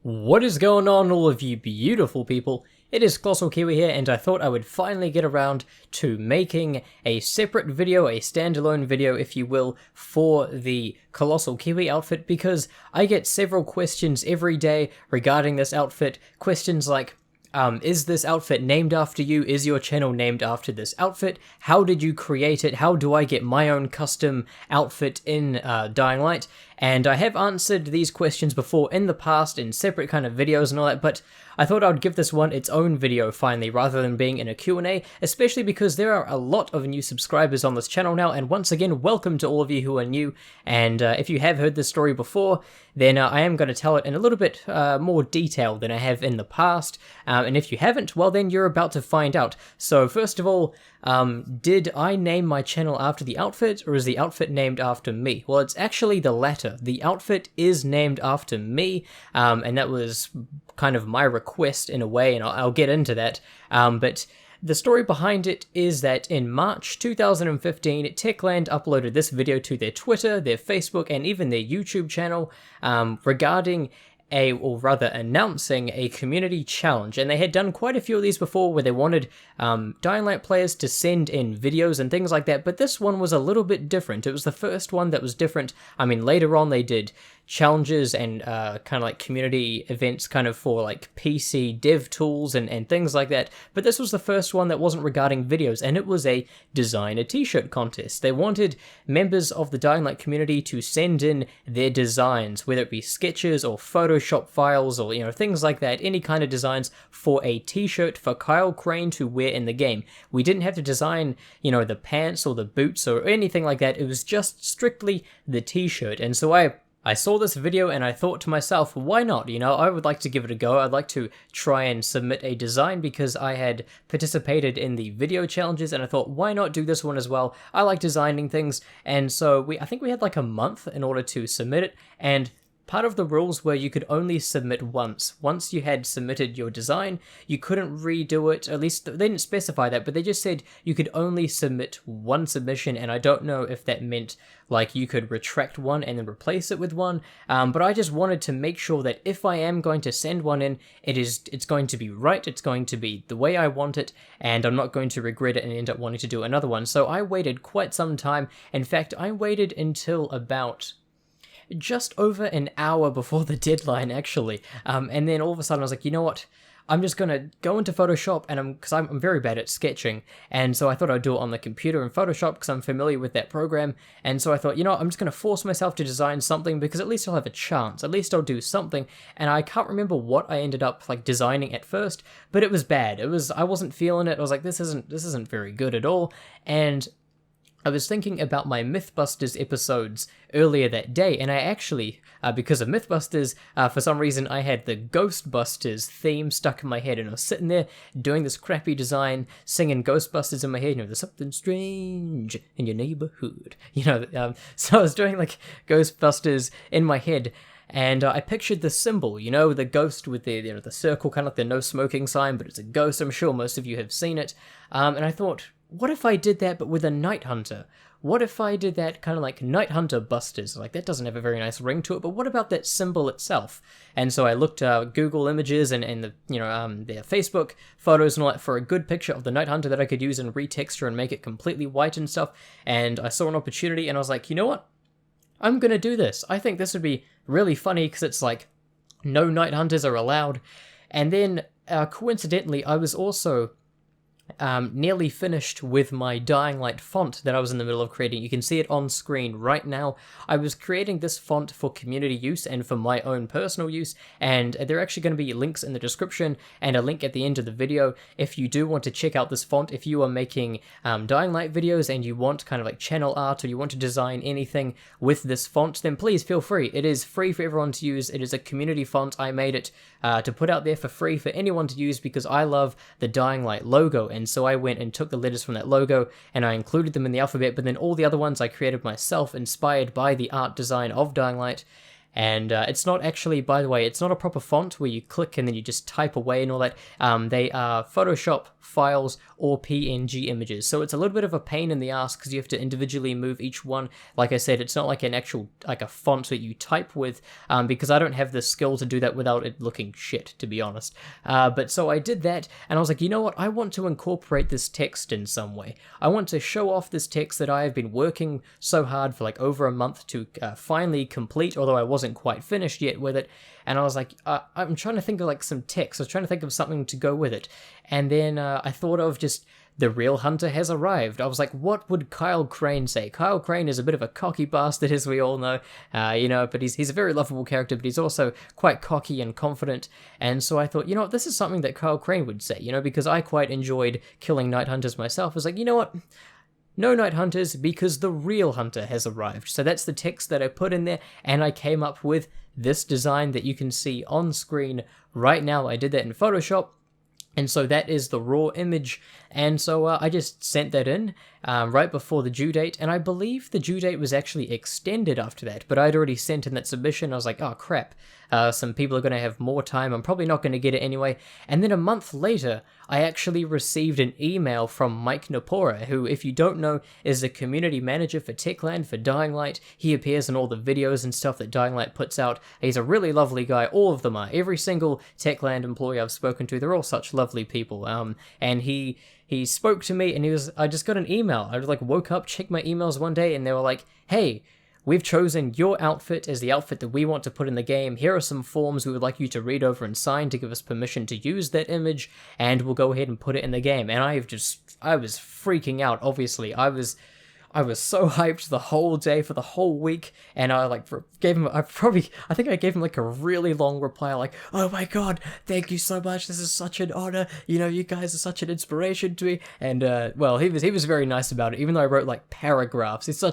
What is going on, all of you beautiful people? It is ColossalKiwi here, and I thought I would finally get around to making a separate video, a standalone video if you will, for the ColossalKiwi outfit, because I get several questions every day regarding this outfit. Questions like, is this outfit named after you? Is your channel named after this outfit? How did you create it? How do I get my own custom outfit in Dying Light? And I have answered these questions before in the past in separate kind of videos and all that, but I thought I would give this one its own video finally, rather than being in a Q&A, especially because there are a lot of new subscribers on this channel now, and once again, welcome to all of you who are new, and if you have heard this story before, then I am going to tell it in a little bit more detail than I have in the past, and if you haven't, well then you're about to find out. So first of all, did I name my channel after the outfit, or is the outfit named after me? Well, it's actually the latter. The outfit is named after me, and that was kind of my request in a way, and I'll get into that. But the story behind it is that in March 2015, Techland uploaded this video to their Twitter, their Facebook, and even their YouTube channel regarding announcing a community challenge, and they had done quite a few of these before where they wanted Dying Light players to send in videos and things like that, but this one was a little bit different. It was the first one that was different. I mean, later on they did challenges and kind of like community events kind of for like PC dev tools and things like that, but this was the first one that wasn't regarding videos, and it was a design a t-shirt contest. They wanted members of the Dying Light community to send in their designs, whether it be sketches or Photoshop files or, you know, things like that, any kind of designs for a t-shirt for Kyle Crane to wear in the game. We didn't have to design, you know, the pants or the boots or anything like that. It was just strictly the t-shirt. And so I saw this video and I thought to myself, why not? You know, I would like to give it a go. I'd like to try and submit a design because I had participated in the video challenges, and I thought, why not do this one as well? I like designing things, and so I think we had like a month in order to submit it, and part of the rules were you could only submit once. Once you had submitted your design, you couldn't redo it. At least they didn't specify that, but they just said you could only submit one submission, and I don't know if that meant like you could retract one and then replace it with one, but I just wanted to make sure that if I am going to send one in, it's going to be right, it's going to be the way I want it, and I'm not going to regret it and end up wanting to do another one. So I waited quite some time. In fact, I waited until about just over an hour before the deadline, actually, and then all of a sudden I was like, you know what, I'm just gonna go into Photoshop, and because I'm very bad at sketching, and so I thought I'd do it on the computer in Photoshop because I'm familiar with that program, and so I thought, you know what, I'm just gonna force myself to design something because at least I'll have a chance, at least I'll do something. And I can't remember what I ended up like designing at first, but it was bad. I wasn't feeling it. I was like, this isn't very good at all, and I was thinking about my Mythbusters episodes earlier that day, and I actually, because of Mythbusters, for some reason I had the Ghostbusters theme stuck in my head, and I was sitting there doing this crappy design, singing Ghostbusters in my head, you know, there's something strange in your neighborhood, you know, so I was doing like Ghostbusters in my head, and I pictured the symbol, you know, the ghost with the, you know, the circle, kind of like the no smoking sign, but it's a ghost. I'm sure most of you have seen it, and I thought, what if I did that but with a Night Hunter? What if I did that kind of like Night Hunter Busters? Like, that doesn't have a very nice ring to it, but what about that symbol itself? And so I looked Google Images and the, you know, their Facebook photos and all that for a good picture of the Night Hunter that I could use and retexture and make it completely white and stuff, and I saw an opportunity and I was like, you know what? I'm gonna do this. I think this would be really funny because it's like, no Night Hunters are allowed. And then, coincidentally, I was also nearly finished with my Dying Light font that I was in the middle of creating. You can see it on screen right now. I was creating this font for community use and for my own personal use, and there are actually going to be links in the description and a link at the end of the video if you do want to check out this font. If you are making Dying Light videos and you want kind of like channel art, or you want to design anything with this font, then please feel free. It is free for everyone to use. It is a community font. I made it to put out there for free for anyone to use because I love the Dying Light logo, and so I went and took the letters from that logo and I included them in the alphabet, but then all the other ones I created myself, inspired by the art design of Dying Light. And it's not actually, by the way, it's not a proper font where you click and then you just type away and all that. They are Photoshop files or PNG images. So it's a little bit of a pain in the ass because you have to individually move each one. Like I said, it's not like an actual, like a font that you type with, because I don't have the skill to do that without it looking shit, to be honest. But so I did that, and I was like, you know what, I want to incorporate this text in some way. I want to show off this text that I have been working so hard for like over a month to finally complete, although I wasn't quite finished yet with it. And I was like, I'm trying to think of like some text. I was trying to think of something to go with it. And then I thought of just, the real hunter has arrived. I was like, what would Kyle Crane say? Kyle Crane is a bit of a cocky bastard, as we all know, but he's a very lovable character, but he's also quite cocky and confident. And so I thought, you know what, this is something that Kyle Crane would say, because I quite enjoyed killing night hunters myself. I was like, you know what? No night hunters, because the real hunter has arrived. So that's the text that I put in there, and I came up with this design that you can see on screen right now. I did that in Photoshop. And so that is the raw image, and so I just sent that in right before the due date, and I believe the due date was actually extended after that, but I'd already sent in that submission. I was like, oh crap, some people are going to have more time, I'm probably not going to get it anyway. And then a month later, I actually received an email from Mike Napora, who, if you don't know, is the community manager for Techland for Dying Light. He appears in all the videos and stuff that Dying Light puts out. He's a really lovely guy, all of them are. Every single Techland employee I've spoken to, they're all such lovely people. And he spoke to me, and I just got an email. I like woke up, checked my emails one day, and they were like, hey, we've chosen your outfit as the outfit that we want to put in the game. Here are some forms we would like you to read over and sign to give us permission to use that image, and we'll go ahead and put it in the game. And I was freaking out, obviously. I was so hyped the whole day for the whole week, and I gave him, I think I gave him like a really long reply, like, oh my god, thank you so much, this is such an honor, you guys are such an inspiration to me. And well, he was very nice about it, even though I wrote like paragraphs. It's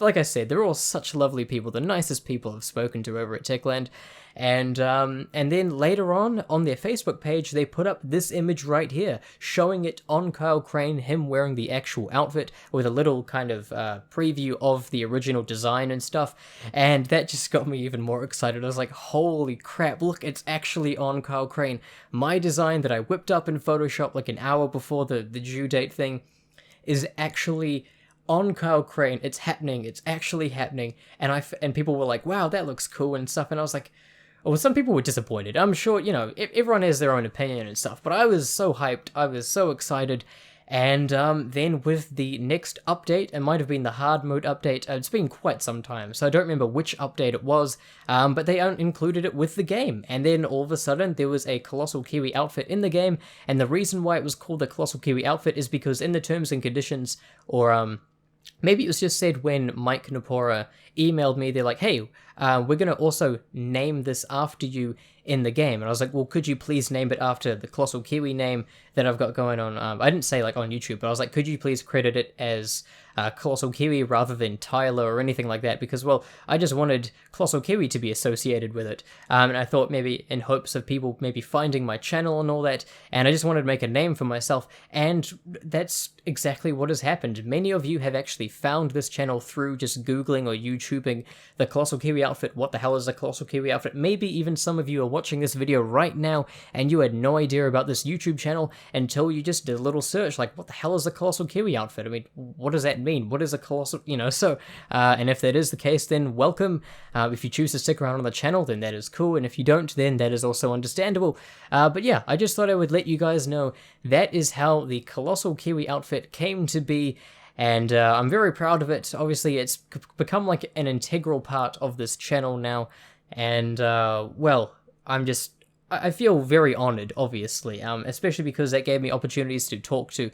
like I said, they're all such lovely people, the nicest people I've spoken to over at Techland. And then later on their Facebook page, they put up this image right here, showing it on Kyle Crane, him wearing the actual outfit with a little kind of preview of the original design and stuff. And that just got me even more excited. I was like, holy crap, look, it's actually on Kyle Crane. My design that I whipped up in Photoshop like an hour before the due date thing is actually on Kyle Crane. It's happening. It's actually happening. And people were like, wow, that looks cool and stuff. And I was like, well, some people were disappointed. I'm sure, everyone has their own opinion and stuff, but I was so hyped, I was so excited. And then with the next update, it might have been the hard mode update. It's been quite some time, so I don't remember which update it was, but they included it with the game. And then all of a sudden, there was a ColossalKiwi outfit in the game, and the reason why it was called the ColossalKiwi outfit is because in the terms and conditions, or maybe it was just said when Mike Napora emailed me, they're like, hey, we're going to also name this after you in the game. And I was like, well, could you please name it after the ColossalKiwi name that I've got going on? I didn't say like on YouTube, but I was like, could you please credit it as ColossalKiwi rather than Tyler or anything like that? Because, well, I just wanted ColossalKiwi to be associated with it. And I thought maybe in hopes of people maybe finding my channel and all that, and I just wanted to make a name for myself. And that's exactly what has happened. Many of you have actually found this channel through just Googling or YouTubing the ColossalKiwi outfit. What the hell is a ColossalKiwi outfit? Maybe even some of you are watching this video right now and you had no idea about this YouTube channel until you just did a little search, like, what the hell is a ColossalKiwi outfit? I mean, what does that mean? What is a colossal, so, and if that is the case, then welcome. If you choose to stick around on the channel, then that is cool, and if you don't, then that is also understandable. But yeah, I just thought I would let you guys know that is how the ColossalKiwi outfit came to be. And I'm very proud of it. Obviously, it's become like an integral part of this channel now. And, well, I feel very honored, obviously, especially because that gave me opportunities to talk to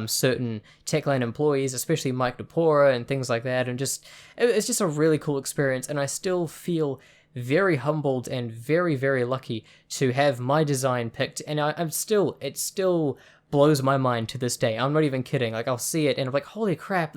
certain Techland employees, especially Mike Napora and things like that. And it's just a really cool experience. And I still feel very humbled and very, very lucky to have my design picked. And it still blows my mind to this day. I'm not even kidding. Like, I'll see it and I'm like, holy crap.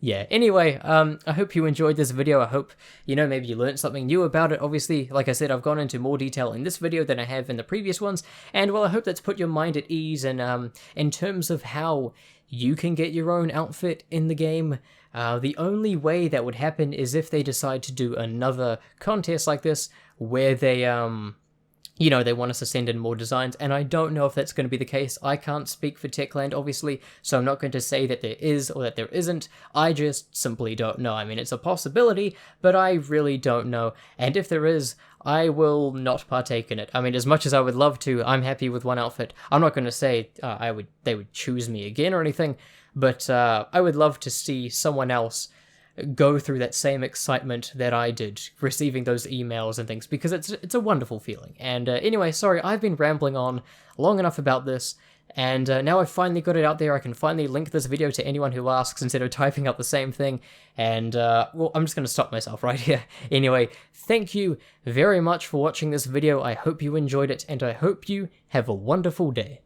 Yeah, anyway, I hope you enjoyed this video. I hope, maybe you learned something new about it. Obviously, like I said, I've gone into more detail in this video than I have in the previous ones. And, well, I hope that's put your mind at ease. And in terms of how you can get your own outfit in the game, the only way that would happen is if they decide to do another contest like this, where they, you know, they want us to send in more designs, and I don't know if that's going to be the case. I can't speak for Techland, obviously, so I'm not going to say that there is or that there isn't. I just simply don't know. I mean, it's a possibility, but I really don't know, and if there is, I will not partake in it. I mean, as much as I would love to, I'm happy with one outfit. I'm not going to say they would choose me again or anything, but I would love to see someone else go through that same excitement that I did, receiving those emails and things, because it's a wonderful feeling. And anyway, sorry, I've been rambling on long enough about this, and now I've finally got it out there. I can finally link this video to anyone who asks instead of typing out the same thing, and well, I'm just going to stop myself right here. Anyway, thank you very much for watching this video. I hope you enjoyed it, and I hope you have a wonderful day.